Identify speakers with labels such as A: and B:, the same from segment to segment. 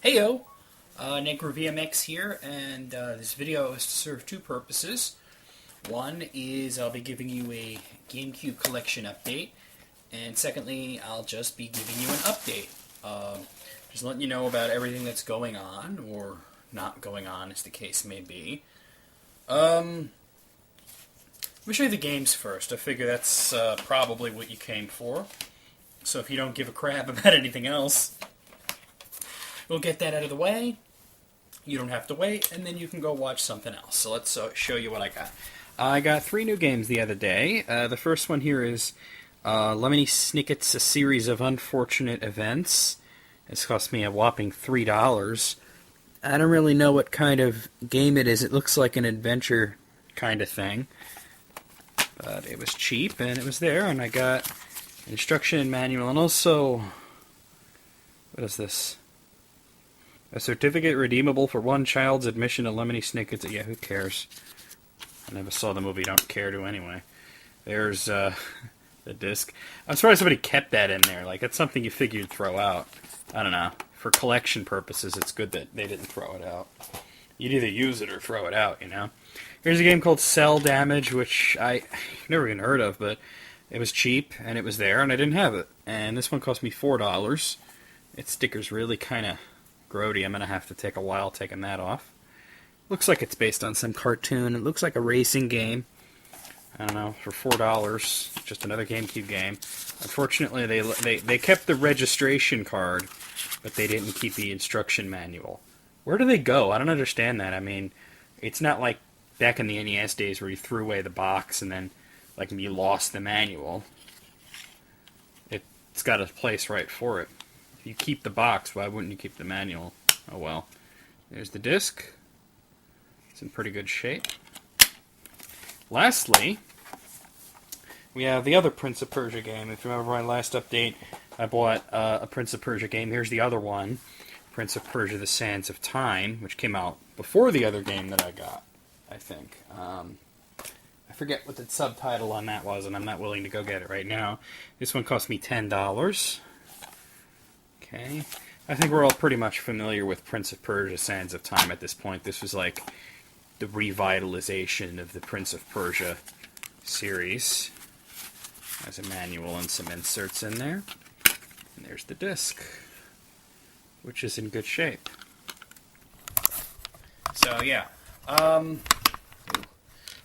A: Heyo, NecroVMX here, and this video is to serve two purposes. One is I'll be giving you a GameCube collection update, and secondly, I'll just be giving you an update. Just letting you know about everything that's going on, or not going on, as the case may be. Let me show you the games first. I figure that's probably what you came for. So if you don't give a crap about anything else, we'll get that out of the way. You don't have to wait, and then you can go watch something else. So let's show you what I got. I got 3 new games the other day. The first one here is Lemony Snicket's A Series of Unfortunate Events. It's cost me a whopping $3. I don't really know what kind of game it is. It looks like an adventure kind of thing. But it was cheap, and it was there, and I got an instruction manual, and also, what is this? A certificate redeemable for one child's admission to Lemony Snicket's. Yeah, who cares? I never saw the movie, don't care to anyway. There's the disc. I'm surprised somebody kept that in there. Like, that's something you figure you'd throw out. I don't know. For collection purposes, it's good that they didn't throw it out. You'd either use it or throw it out, you know? Here's a game called Cell Damage, which I've never even heard of, but it was cheap, and it was there, and I didn't have it. And this one cost me $4. Its sticker's really kind of grody. I'm going to have to take a while taking that off. Looks like it's based on some cartoon. It looks like a racing game. I don't know, for $4, just another GameCube game. Unfortunately, they kept the registration card, but they didn't keep the instruction manual. Where do they go? I don't understand that. I mean, it's not like back in the NES days where you threw away the box and then, like, you lost the manual. It's got a place right for it. If you keep the box, why wouldn't you keep the manual? Oh well. There's the disc. It's in pretty good shape. Lastly, we have the other Prince of Persia game. If you remember my last update, I bought a Prince of Persia game. Here's the other one, Prince of Persia: The Sands of Time, which came out before the other game that I got, I think. I forget what the subtitle on that was, and I'm not willing to go get it right now. This one cost me $10. Okay. I think we're all pretty much familiar with Prince of Persia: Sands of Time at this point. This was like the revitalization of the Prince of Persia series. There's a manual and some inserts in there. And there's the disc, which is in good shape. So, yeah.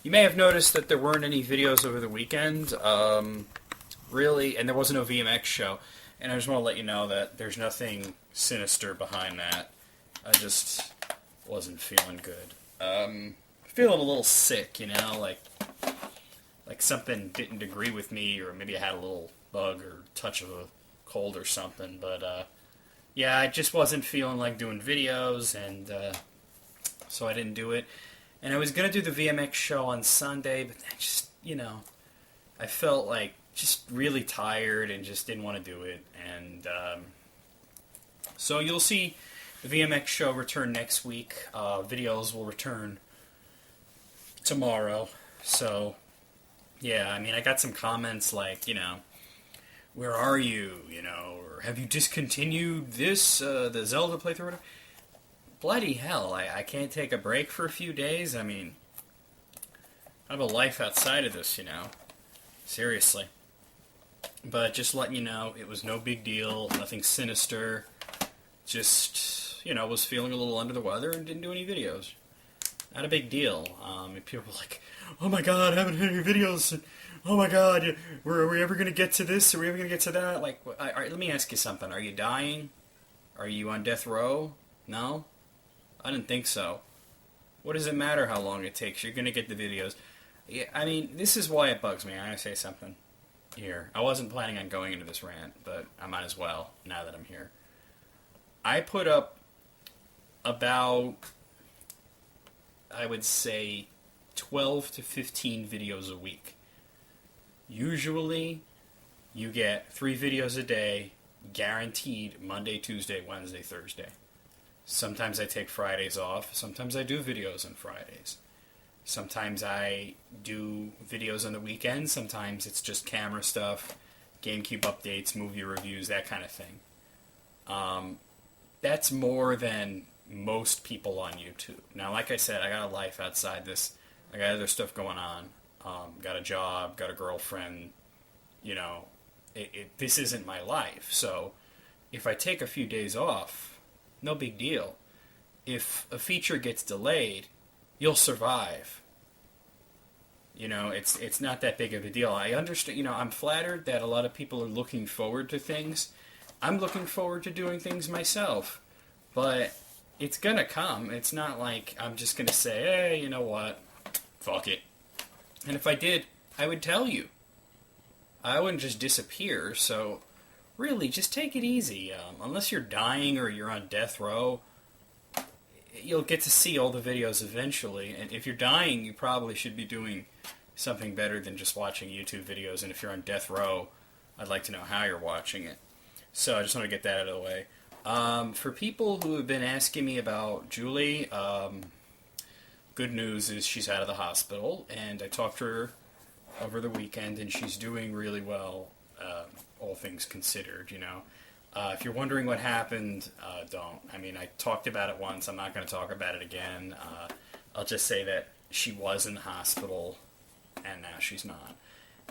A: You may have noticed that there weren't any videos over the weekend. Really, and there wasn't no VMX show. And I just want to let you know that there's nothing sinister behind that. I just wasn't feeling good. Feeling a little sick, you know, like something didn't agree with me, or maybe I had a little bug or touch of a cold or something. But yeah, I just wasn't feeling like doing videos, and so I didn't do it. And I was gonna do the VMX show on Sunday, but I just, you know, I felt like just really tired and just didn't want to do it. And so you'll see the VMX show return next week. Videos will return tomorrow. So, yeah, I mean, I got some comments like, you know, where are you, you know, or have you discontinued this, the Zelda playthrough? Bloody hell, I can't take a break for a few days. I mean, I have a life outside of this, you know. Seriously. But just letting you know, it was no big deal, nothing sinister. Just, you know, was feeling a little under the weather and didn't do any videos. Not a big deal. People were like, oh my god, I haven't had any videos. And, oh my god, are we ever going to get to this? Are we ever going to get to that? Like, all right, let me ask you something. Are you dying? Are you on death row? No? I didn't think so. What does it matter how long it takes? You're going to get the videos. Yeah, I mean, this is why it bugs me. I'm going to say something here. I wasn't planning on going into this rant, but I might as well now that I'm here. I put up about, I would say, 12 to 15 videos a week. Usually, you get 3 videos a day, guaranteed Monday, Tuesday, Wednesday, Thursday. Sometimes I take Fridays off. Sometimes I do videos on Fridays. Sometimes I do videos on the weekends. Sometimes it's just camera stuff, GameCube updates, movie reviews, that kind of thing. that's more than most people on YouTube. Now, like I said, I got a life outside this. I got other stuff going on. Got a job, got a girlfriend. You know, this isn't my life. So if I take a few days off, no big deal. If a feature gets delayed, you'll survive. You know, it's not that big of a deal. I understand, you know, I'm flattered that a lot of people are looking forward to things. I'm looking forward to doing things myself. But it's going to come. It's not like I'm just going to say, hey, you know what, fuck it. And if I did, I would tell you. I wouldn't just disappear, so really, just take it easy. Unless you're dying or you're on death row, you'll get to see all the videos eventually. And if you're dying, you probably should be doing something better than just watching YouTube videos. And if you're on death row, I'd like to know how you're watching it. So I just want to get that out of the way. For people who have been asking me about Julie, good news is she's out of the hospital, and I talked to her over the weekend, and she's doing really well, all things considered, you know. If you're wondering what happened, don't. I mean, I talked about it once. I'm not going to talk about it again. I'll just say that she was in the hospital, and now she's not.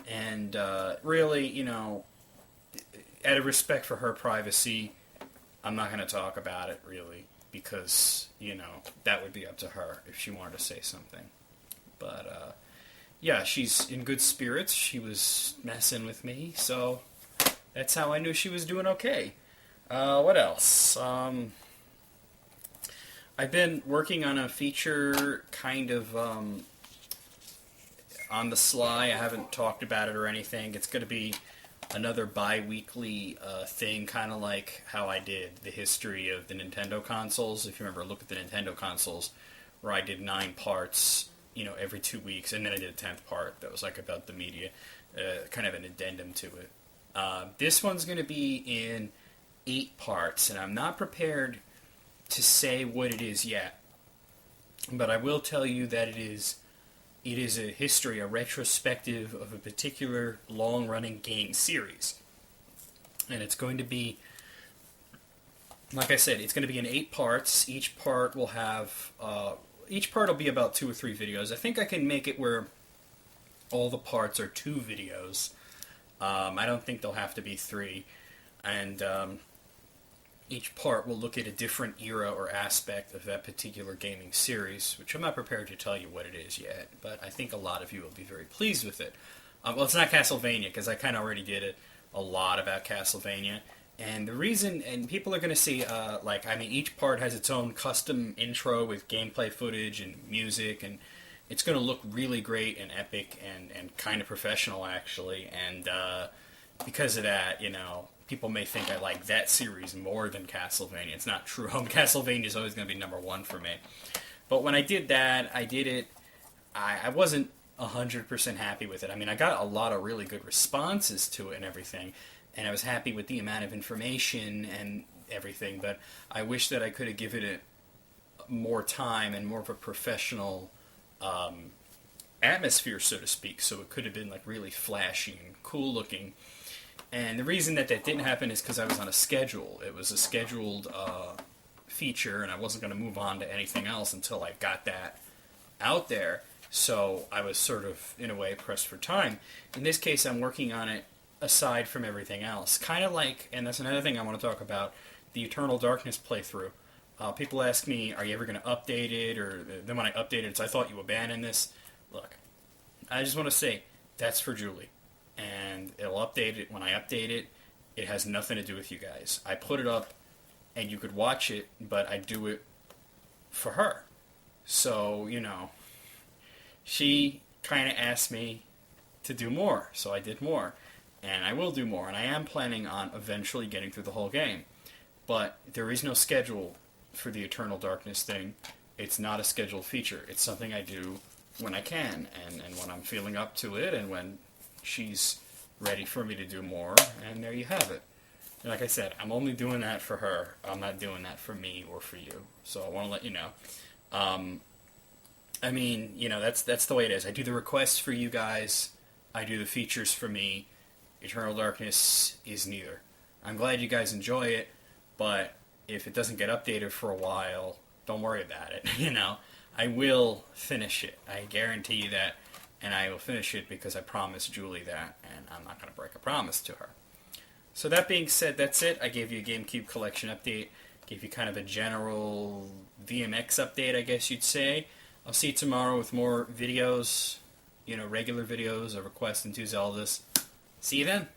A: And really, you know, out of respect for her privacy, I'm not going to talk about it, really, because, you know, that would be up to her if she wanted to say something. But, yeah, she's in good spirits. She was messing with me, so that's how I knew she was doing okay. What else? I've been working on a feature kind of on the sly. I haven't talked about it or anything. It's going to be another bi-weekly thing, kind of like how I did the history of the Nintendo consoles. If you remember, look at the Nintendo consoles, where I did 9 parts, you know, every 2 weeks, and then I did a 10th part that was like about the media, kind of an addendum to it. This one's going to be in 8 parts, and I'm not prepared to say what it is yet, but I will tell you that it is a history, a retrospective of a particular long-running game series. And it's going to be, like I said, it's going to be in 8 parts. Each part will have, each part will be about 2 or 3 videos. I think I can make it where all the parts are 2 videos. I don't think they'll have to be 3. And each part will look at a different era or aspect of that particular gaming series, which I'm not prepared to tell you what it is yet, but I think a lot of you will be very pleased with it. Well, it's not Castlevania, because I kind of already did a lot about Castlevania, and the reason, and people are going to see, each part has its own custom intro with gameplay footage and music, and it's going to look really great and epic and kind of professional, actually, and because of that, you know, people may think I like that series more than Castlevania. It's not true. Castlevania is always going to be number 1 for me. But when I did that, I wasn't 100% happy with it. I mean, I got a lot of really good responses to it and everything, and I was happy with the amount of information and everything, but I wish that I could have given it more time and more of a professional atmosphere, so to speak, so it could have been like really flashy and cool looking. And the reason that didn't happen is because I was on a schedule. It was a scheduled feature, and I wasn't going to move on to anything else until I got that out there. So I was sort of, in a way, pressed for time. In this case, I'm working on it aside from everything else. Kind of like, and that's another thing I want to talk about, the Eternal Darkness playthrough. People ask me, are you ever going to update it? Or then when I updated it, I thought you abandoned this. Look, I just want to say, that's for Julie. And it'll update it when I update it. It has nothing to do with you guys. I put it up, and you could watch it, but I do it for her. So, you know, she kind of asked me to do more, so I did more. And I will do more, and I am planning on eventually getting through the whole game. But there is no schedule for the Eternal Darkness thing. It's not a scheduled feature. It's something I do when I can, and when I'm feeling up to it, and when she's ready for me to do more, and there you have it. And like I said, I'm only doing that for her. I'm not doing that for me or for you. So I want to let you know. I mean, you know, that's the way it is. I do the requests for you guys. I do the features for me. Eternal Darkness is neither. I'm glad you guys enjoy it, but if it doesn't get updated for a while, don't worry about it. I will finish it. I guarantee you that, and I will finish it because I promised Julie that, and I'm not going to break a promise to her. So that being said, that's it. I gave you a GameCube collection update. Gave you kind of a general VMX update, I guess you'd say. I'll see you tomorrow with more videos, regular videos of Request and 2 Zeldas. See you then.